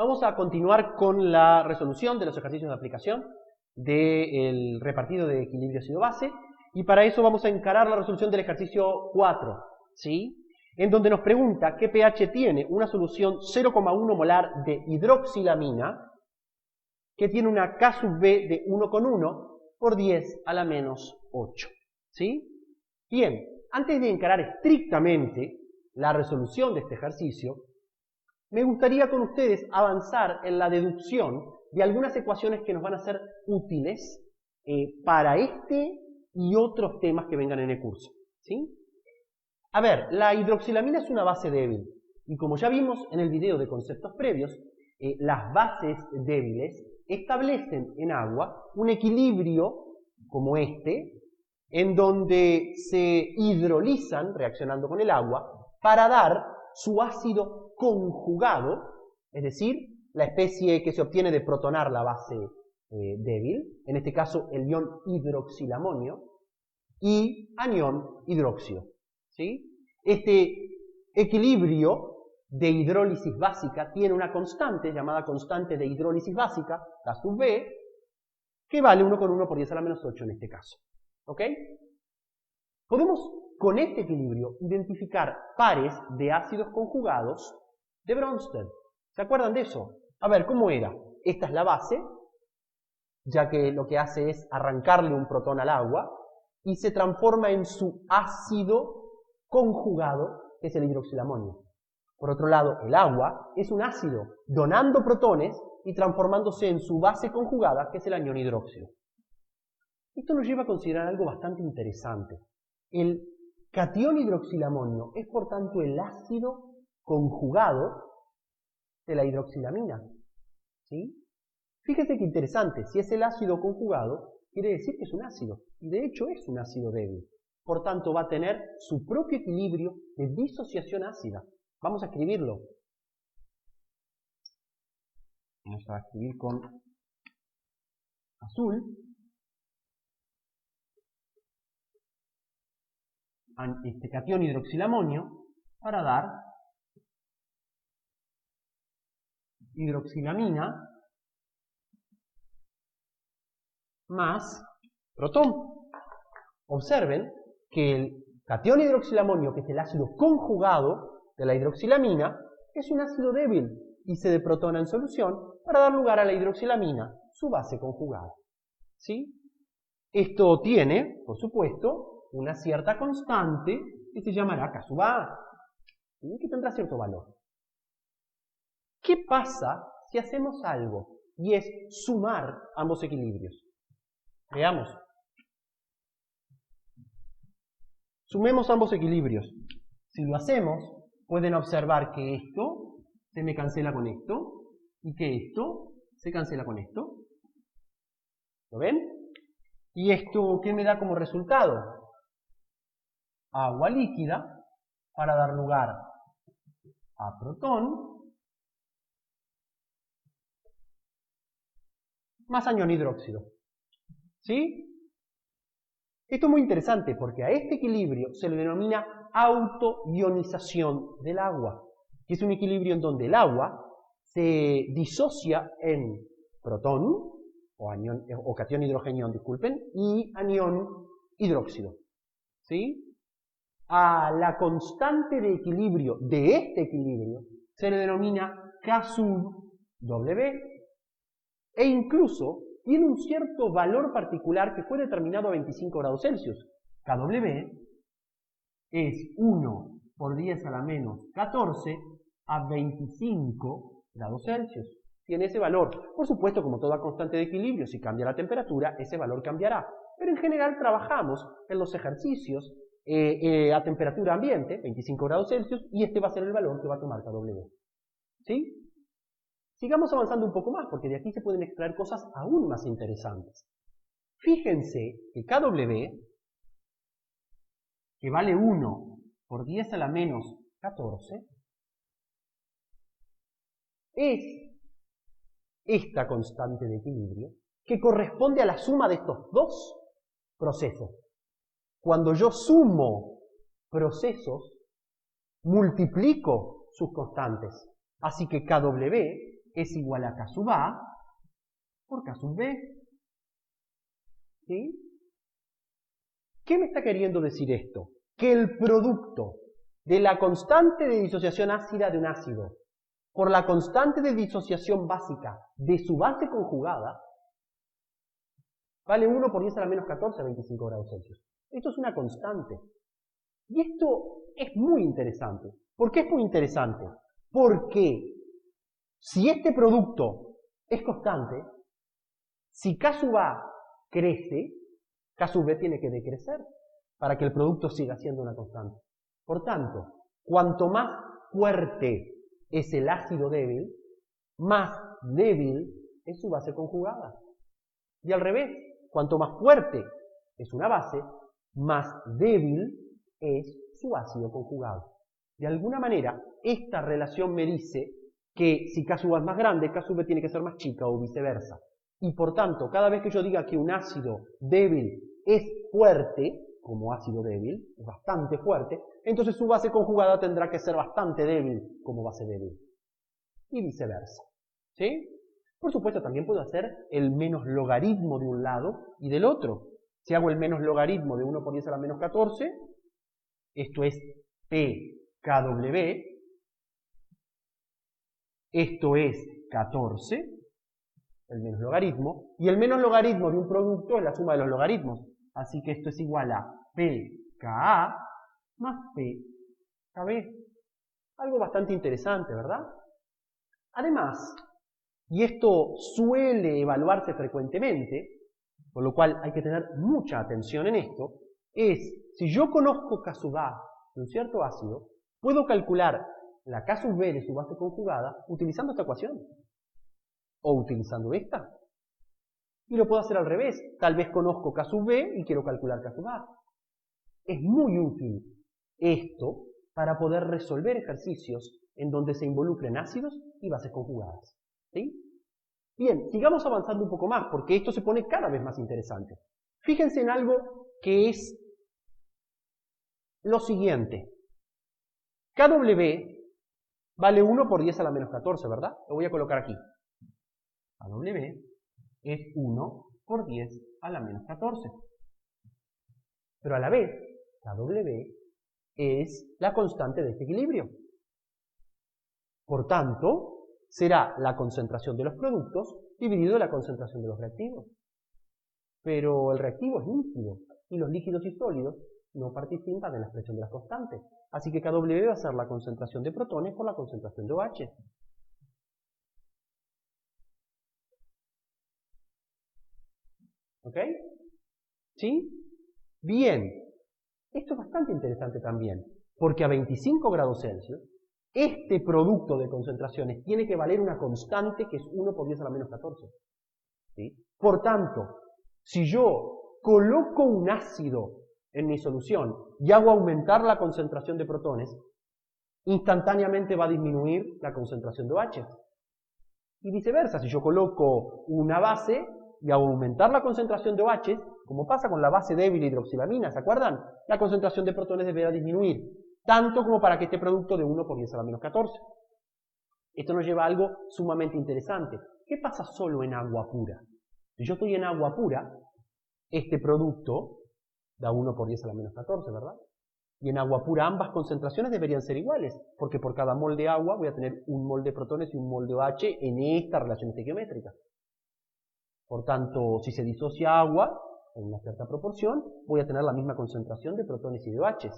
Vamos a continuar con la resolución de los ejercicios de aplicación del repartido de equilibrio ácido-base, y para eso vamos a encarar la resolución del ejercicio 4, ¿sí? En donde nos pregunta qué pH tiene una solución 0,1 molar de hidroxilamina que tiene una K sub B de 1,1 por 10 a la menos 8, ¿sí? Bien, antes de encarar estrictamente la resolución de este ejercicio, me gustaría con ustedes avanzar en la deducción de algunas ecuaciones que nos van a ser útiles para este y otros temas que vengan en el curso, ¿sí? A ver, la hidroxilamina es una base débil, y como ya vimos en el video de conceptos previos, las bases débiles establecen en agua un equilibrio como este, en donde se hidrolizan reaccionando con el agua para dar su ácido conjugado, es decir, la especie que se obtiene de protonar la base débil, en este caso el ion hidroxilamonio, y anión hidróxido, ¿sí? Este equilibrio de hidrólisis básica tiene una constante llamada constante de hidrólisis básica, K sub B, que vale 1,1 por 10 a la menos 8 en este caso, ¿ok? Podemos con este equilibrio identificar pares de ácidos conjugados de Bronsted. ¿Se acuerdan de eso? A ver, ¿cómo era? Esta es la base, ya que lo que hace es arrancarle un protón al agua y se transforma en su ácido conjugado, que es el hidroxilamonio. Por otro lado, el agua es un ácido donando protones y transformándose en su base conjugada, que es el anión hidróxido. Esto nos lleva a considerar algo bastante interesante. El catión hidroxilamonio es, por tanto, el ácido conjugado de la hidroxilamina, ¿sí? Fíjese qué interesante, si es el ácido conjugado, quiere decir que es un ácido, y de hecho es un ácido débil. Por tanto, va a tener su propio equilibrio de disociación ácida. Vamos a escribirlo. Vamos a escribir con azul. Este catión hidroxilamonio para dar hidroxilamina más protón. Observen que el catión hidroxilamonio, que es el ácido conjugado de la hidroxilamina, es un ácido débil y se deprotona en solución para dar lugar a la hidroxilamina, su base conjugada, ¿sí? Esto tiene, por supuesto, una cierta constante que se llamará K sub A, ¿sí? Que tendrá cierto valor. ¿Qué pasa si hacemos algo y es sumar ambos equilibrios? Veamos. Sumemos ambos equilibrios. Si lo hacemos, pueden observar que esto se me cancela con esto y que esto se cancela con esto. ¿Lo ven? ¿Y esto qué me da como resultado? Agua líquida para dar lugar a protón más anión hidróxido, ¿sí? Esto es muy interesante porque a este equilibrio se le denomina autoionización del agua, que es un equilibrio en donde el agua se disocia en protón o catión hidrogenión, disculpen, y anión hidróxido, ¿sí? A la constante de equilibrio de este equilibrio se le denomina K sub W, e incluso tiene un cierto valor particular que fue determinado a 25 grados Celsius. KW es 1 por 10 a la menos 14 a 25 grados Celsius. Tiene ese valor. Por supuesto, como toda constante de equilibrio, si cambia la temperatura, ese valor cambiará. Pero en general trabajamos en los ejercicios a temperatura ambiente, 25 grados Celsius, y este va a ser el valor que va a tomar KW. ¿Sí? Sigamos avanzando un poco más, porque de aquí se pueden extraer cosas aún más interesantes. Fíjense que KW, que vale 1 por 10 a la menos 14, es esta constante de equilibrio que corresponde a la suma de estos dos procesos. Cuando yo sumo procesos, multiplico sus constantes. Así que KW es igual a K sub A por K sub B. ¿Sí? ¿Qué me está queriendo decir esto? Que el producto de la constante de disociación ácida de un ácido por la constante de disociación básica de su base conjugada vale 1 por 10 a la menos 14 a 25 grados Celsius. Esto es una constante. Y esto es muy interesante. ¿Por qué es muy interesante? Porque si este producto es constante, si K sub A crece, K sub B tiene que decrecer para que el producto siga siendo una constante. Por tanto, cuanto más fuerte es el ácido débil, más débil es su base conjugada. Y al revés, cuanto más fuerte es una base, más débil es su ácido conjugado. De alguna manera, esta relación me dice que si K sub A es más grande, K sub B tiene que ser más chica o viceversa. Y por tanto, cada vez que yo diga que un ácido débil es fuerte, como ácido débil, es bastante fuerte, entonces su base conjugada tendrá que ser bastante débil como base débil. Y viceversa. ¿Sí? Por supuesto, también puedo hacer el menos logaritmo de un lado y del otro. Si hago el menos logaritmo de 1 por 10 a la menos 14, esto es PKW, esto es 14, el menos logaritmo, y el menos logaritmo de un producto es la suma de los logaritmos. Así que esto es igual a PKA más PKB. Algo bastante interesante, ¿verdad? Además, y esto suele evaluarse frecuentemente, por lo cual hay que tener mucha atención en esto, es, si yo conozco K sub A de un cierto ácido, puedo calcular la K sub B de su base conjugada utilizando esta ecuación, o utilizando esta. Y lo puedo hacer al revés, tal vez conozco K sub B y quiero calcular K sub A. Es muy útil esto para poder resolver ejercicios en donde se involucren ácidos y bases conjugadas. ¿Sí? Bien, sigamos avanzando un poco más, porque esto se pone cada vez más interesante. Fíjense en algo que es lo siguiente. KW vale 1 por 10 a la menos 14, ¿verdad? Lo voy a colocar aquí. KW es 1 por 10 a la menos 14. Pero a la vez, KW es la constante de este equilibrio. Por tanto, será la concentración de los productos dividido la concentración de los reactivos. Pero el reactivo es líquido y los líquidos y sólidos no participan en la expresión de las constantes. Así que KW va a ser la concentración de protones por la concentración de OH. ¿Ok? ¿Sí? Bien. Esto es bastante interesante también, porque a 25 grados Celsius, este producto de concentraciones tiene que valer una constante que es 1 por 10 a la menos 14. ¿Sí? Por tanto, si yo coloco un ácido en mi solución y hago aumentar la concentración de protones, instantáneamente va a disminuir la concentración de OH. Y viceversa, si yo coloco una base y hago aumentar la concentración de OH, como pasa con la base débil hidroxilamina, ¿se acuerdan? La concentración de protones deberá disminuir, tanto como para que este producto de 1 por 10 a la menos 14. Esto nos lleva a algo sumamente interesante. ¿Qué pasa solo en agua pura? Si yo estoy en agua pura, este producto da 1 por 10 a la menos 14, ¿verdad? Y en agua pura ambas concentraciones deberían ser iguales, porque por cada mol de agua voy a tener un mol de protones y un mol de OH en esta relación estequiométrica. Por tanto, si se disocia agua en una cierta proporción, voy a tener la misma concentración de protones y de OH.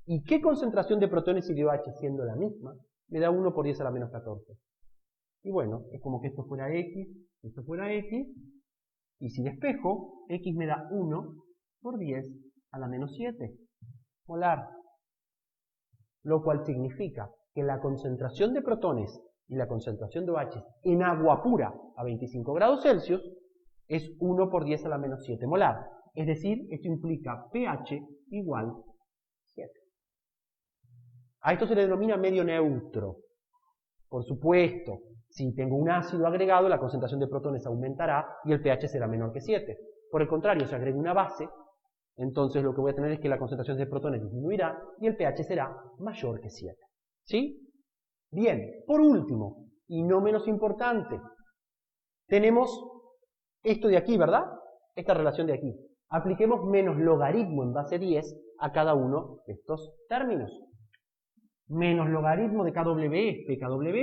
¿Y qué concentración de protones y de OH siendo la misma me da 1 por 10 a la menos 14? Y bueno, es como que esto fuera X, esto fuera X, y si despejo, X me da 1 por 10 a la menos 7 molar. Lo cual significa que la concentración de protones y la concentración de OH en agua pura a 25 grados Celsius es 1 por 10 a la menos 7 molar. Es decir, esto implica pH igual 7. A esto se le denomina medio neutro. Por supuesto, si tengo un ácido agregado, la concentración de protones aumentará y el pH será menor que 7. Por el contrario, si agrego una base, entonces lo que voy a tener es que la concentración de protones disminuirá y el pH será mayor que 7. ¿Sí? Bien, por último, y no menos importante. Tenemos esto de aquí, ¿verdad? Esta relación de aquí. Apliquemos menos logaritmo en base 10 a cada uno de estos términos. Menos logaritmo de KW es PKW.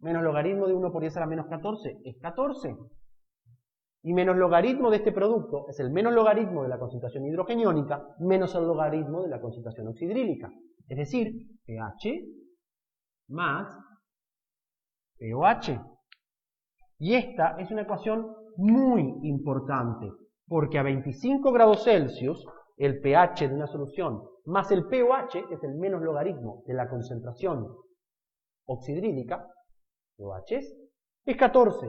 Menos logaritmo de 1 por 10 a la menos 14 es 14. Y menos logaritmo de este producto es el menos logaritmo de la concentración hidrogeniónica menos el logaritmo de la concentración oxidrílica. Es decir, pH más pOH. Y esta es una ecuación muy importante, porque a 25 grados Celsius, el pH de una solución más el pOH, que es el menos logaritmo de la concentración oxidrílica, pOH, es 14.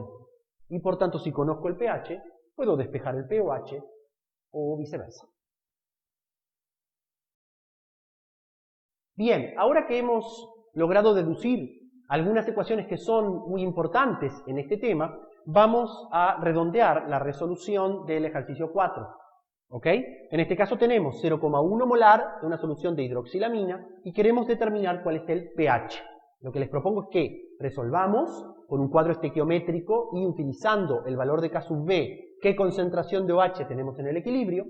Y por tanto, si conozco el pH, puedo despejar el pOH o viceversa. Bien, ahora que hemos logrado deducir algunas ecuaciones que son muy importantes en este tema, vamos a redondear la resolución del ejercicio 4. ¿Ok? En este caso tenemos 0,1 molar de una solución de hidroxilamina y queremos determinar cuál es el pH. Lo que les propongo es que resolvamos con un cuadro estequiométrico y utilizando el valor de K sub B, qué concentración de OH tenemos en el equilibrio.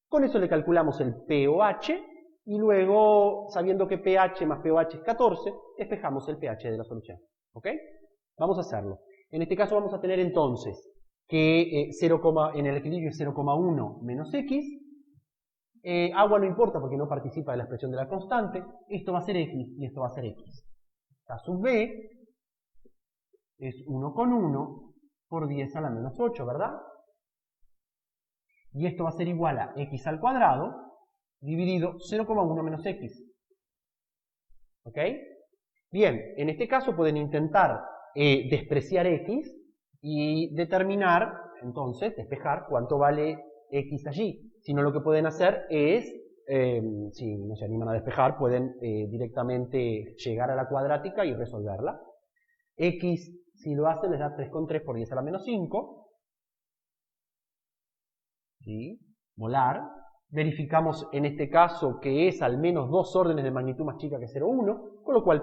Con eso le calculamos el pOH y luego, sabiendo que pH más pOH es 14, despejamos el pH de la solución. ¿Ok? Vamos a hacerlo. En este caso vamos a tener entonces que en el equilibrio es 0,1 menos X. Agua no importa porque no participa de la expresión de la constante. Esto va a ser X y esto va a ser X. K sub B es 1,1 por 10 a la menos 8, ¿verdad? Y esto va a ser igual a X al cuadrado dividido 0,1 menos X. ¿Ok? Bien, en este caso pueden intentar despreciar X y determinar, entonces, despejar cuánto vale X allí. Si no, lo que pueden hacer es, si no se animan a despejar, pueden directamente llegar a la cuadrática y resolverla. X, si lo hacen, les da 3,3 por 10 a la menos 5. ¿Sí? Molar. Verificamos en este caso que es al menos 2 órdenes de magnitud más chica que 0,1, con lo cual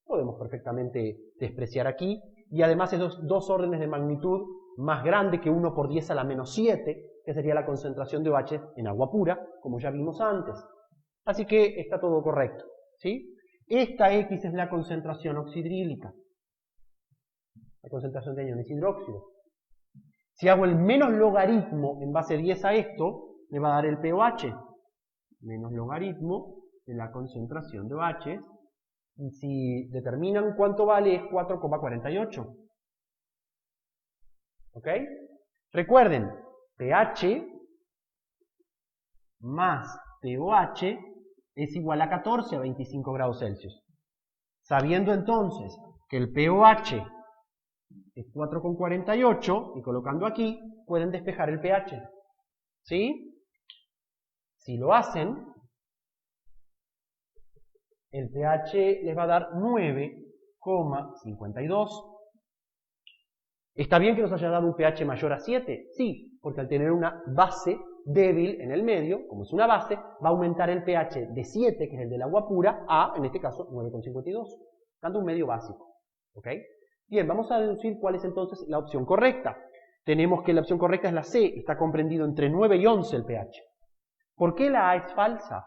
podemos perfectamente despreciar aquí. Y además es 2 órdenes de magnitud más grande que 1 por 10 a la menos 7, que sería la concentración de OH en agua pura, como ya vimos antes. Así que está todo correcto. ¿Sí? Esta X es la concentración oxidrílica, la concentración de iones hidróxido. Si hago el menos logaritmo en base 10 a esto, me va a dar el pOH. Menos logaritmo de la concentración de OH. Y si determinan cuánto vale, es 4,48. ¿Ok? Recuerden, pH más pOH es igual a 14 a 25 grados Celsius. Sabiendo entonces que el pOH es 4,48 y colocando aquí, pueden despejar el pH. ¿Sí? Si lo hacen, el pH les va a dar 9,52. ¿Está bien que nos haya dado un pH mayor a 7? Sí, porque al tener una base débil en el medio, como es una base, va a aumentar el pH de 7, que es el del agua pura, a, en este caso, 9,52, dando un medio básico. ¿Ok? Bien, vamos a deducir cuál es entonces la opción correcta. Tenemos que la opción correcta es la C, está comprendido entre 9 y 11 el pH. ¿Por qué la A es falsa?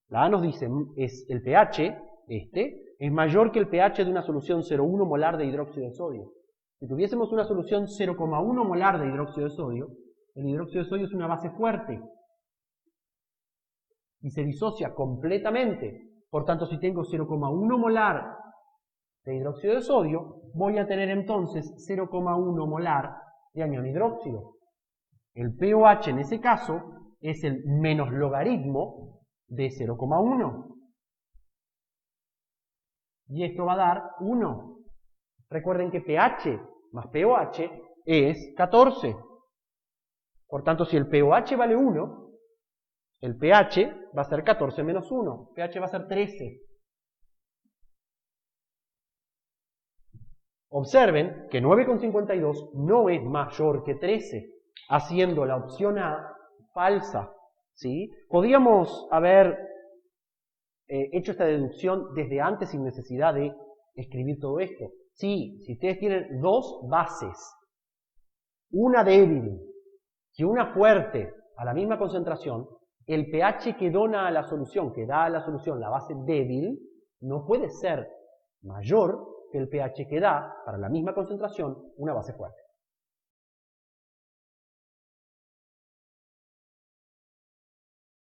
La A nos dice, es el pH, es mayor que el pH de una solución 0,1 molar de hidróxido de sodio. Si tuviésemos una solución 0,1 molar de hidróxido de sodio, el hidróxido de sodio es una base fuerte y se disocia completamente. Por tanto, si tengo 0,1 molar de hidróxido de sodio, voy a tener entonces 0,1 molar de anión hidróxido. El pOH en ese caso es el menos logaritmo de 0,1. Y esto va a dar 1. Recuerden que pH más pOH es 14. Por tanto, si el pOH vale 1, el pH va a ser 14 menos 1. pH va a ser 13. Observen que 9,52 no es mayor que 13, haciendo la opción A falsa. ¿Sí? Podríamos haber hecho esta deducción desde antes sin necesidad de escribir todo esto. Sí, si ustedes tienen dos bases, una débil y una fuerte a la misma concentración, el pH que dona a la solución, que da a la solución la base débil, no puede ser mayor que el pH que da, para la misma concentración, una base fuerte.